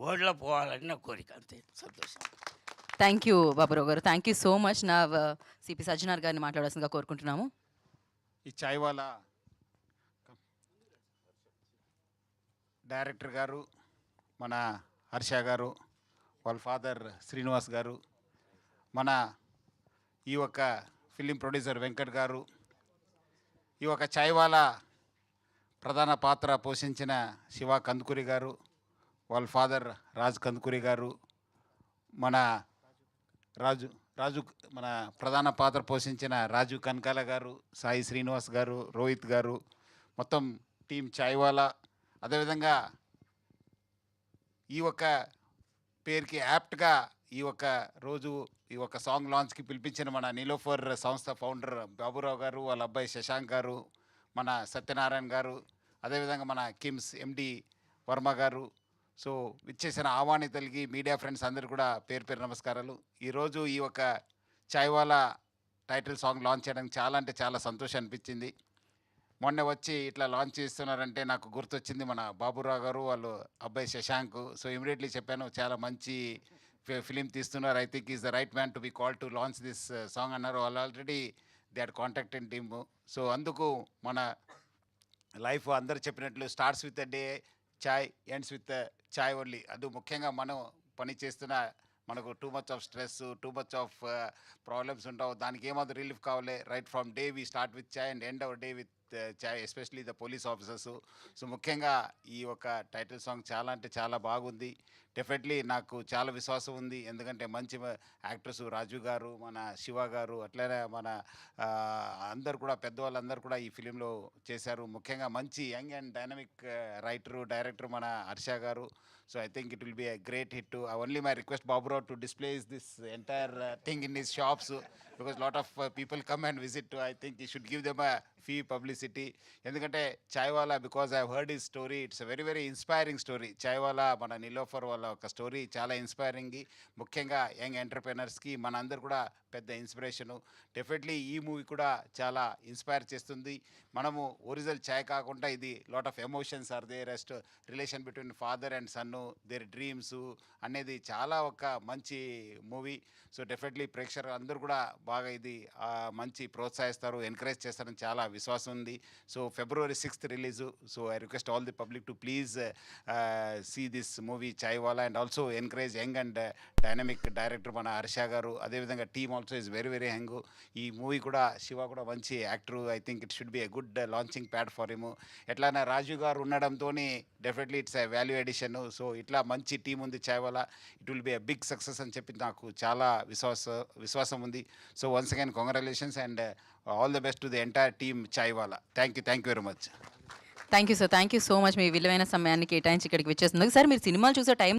బోర్డులో పోవాలని నా కోరిక, అంతే. సంతోషం. థ్యాంక్ యూ బాబురావు గారు. Thank you so much. నా సిపి సజ్జనార్ గారిని మాట్లాడాల్సిందిగా కోరుకుంటున్నాము. ఈ చాయ్వాలా డైరెక్టర్ గారు మన హర్ష గారు, వాళ్ళ ఫాదర్ శ్రీనివాస్ గారు, మన ఈ యొక్క ఫిలిం ప్రొడ్యూసర్ వెంకట్ గారు, ఈ యొక్క చాయ్వాలా ప్రధాన పాత్ర పోషించిన శివ కందుకూరి గారు, వాళ్ళ ఫాదర్ రాజ్ కందుకూరి గారు, మన రాజు మన ప్రధాన పాత్ర పోషించిన రాజు కనకాల గారు, సాయి శ్రీనివాస్ గారు, రోహిత్ గారు, మొత్తం టీం చాయ్వాలా. అదేవిధంగా ఈ ఒక్క పేరుకి యాప్ట్గా ఈ ఒక్క రోజు ఈ ఒక్క సాంగ్ లాంచ్కి పిలిపించిన మన నీలోఫర్ సంస్థ ఫౌండర్ బాబురావు గారు, వాళ్ళ అబ్బాయి శశాంక్ గారు, మన సత్యనారాయణ గారు, అదేవిధంగా మన కిమ్స్ ఎండి వర్మ గారు. సో విచ్చేసిన ఆహ్వానితులకి, మీడియా ఫ్రెండ్స్ అందరు కూడా పేరు పేరు నమస్కారాలు. ఈరోజు ఈ ఒక చాయ్వాలా టైటిల్ సాంగ్ లాంచ్ చేయడానికి చాలా అంటే చాలా సంతోషం అనిపించింది. మొన్న వచ్చి ఇట్లా లాంచ్ చేస్తున్నారంటే నాకు గుర్తొచ్చింది మన బాబురావు గారు, వాళ్ళు అబ్బాయి శశాంక్. సో ఇమీడియట్లీ చెప్పాను, చాలా మంచి ఫిలిం తీస్తున్నారు, I think is the right man to be call to launch this song అన్నారు. వాళ్ళు already they had contact in team. So అందుకు మన లైఫ్ అందరు చెప్పినట్లు starts with the day chai, ends with chai only. అది ముఖ్యంగా మనం పని చేస్తున్న మనకు too much of stress, too much of problems ఉంటావు, దానికి ఏమాత్రం రిలీఫ్ కావాలి. Right from day we start with chai and end hour day with chai, especially the police officers. So ముఖ్యంగా ఈ ఒక టైటిల్ సాంగ్ చాలా అంటే చాలా బాగుంది. డెఫినెట్లీ నాకు చాలా విశ్వాసం ఉంది, ఎందుకంటే మంచి యాక్టర్స్ రాజు గారు, మన శివ గారు, అట్లనే మన అందరు కూడా పెద్దవాళ్ళందరూ కూడా ఈ ఫిలింలో చేశారు. ముఖ్యంగా మంచి young and dynamic writer, director మన హర్ష గారు. So I think it will be a great hit too. Only my request Baburao to display this entire thing in his shops, because lot of people come and visit too. I think he should give them a free publicity. ఎందుకంటే Chaiwala, because I heard his story, it's a very very inspiring story. Chaiwala మన నీలోఫర్ వాళ్ళ ఒక story చాలా inspiring, ముఖ్యంగా young ఎంటర్ప్రెనర్స్కి మనందరూ కూడా పెద్ద inspiration. Definitely ఈ మూవీ కూడా చాలా ఇన్స్పైర్ చేస్తుంది. మనము ఒరిజినల్ చాయ్ కాకుండా ఇది lot of emotions are there, rest relation between father and సన్ను, దేర్ డ్రీమ్స్ అనేది చాలా ఒక మంచి మూవీ. సో డెఫినెట్లీ ప్రేక్షకులు అందరూ కూడా బాగా ఇది మంచి ప్రోత్సహిస్తారు, ఎంకరేజ్ చేస్తారని చాలా విశ్వాసం ఉంది. So February 6th release. So I request all the public to please see this movie Chaiwala and also encourage young and dynamic director మన హర్ష గారు. అదేవిధంగా team also is very very young. ఈ మూవీ కూడా శివ కూడా మంచి actor. I think it should be a good launching pad for him. ఎట్లానే రాజు గారు ఉండడంతో definitely it's a value edition. So ఇట్లా మంచి టీం ఉంది chaiwala, it will be a big success అని చెప్పి నాకు చాలా విశ్వాసం ఉంది. So once again congratulations and all the best to the entire team Chaiwala. Thank you very much. Thank you sir. Thank you so much. మీ విలువైన సమయాన్ని కేటాయించి ఇక్కడికి వచ్చేసింది సార్. మీరు సినిమాలు చూసే టైం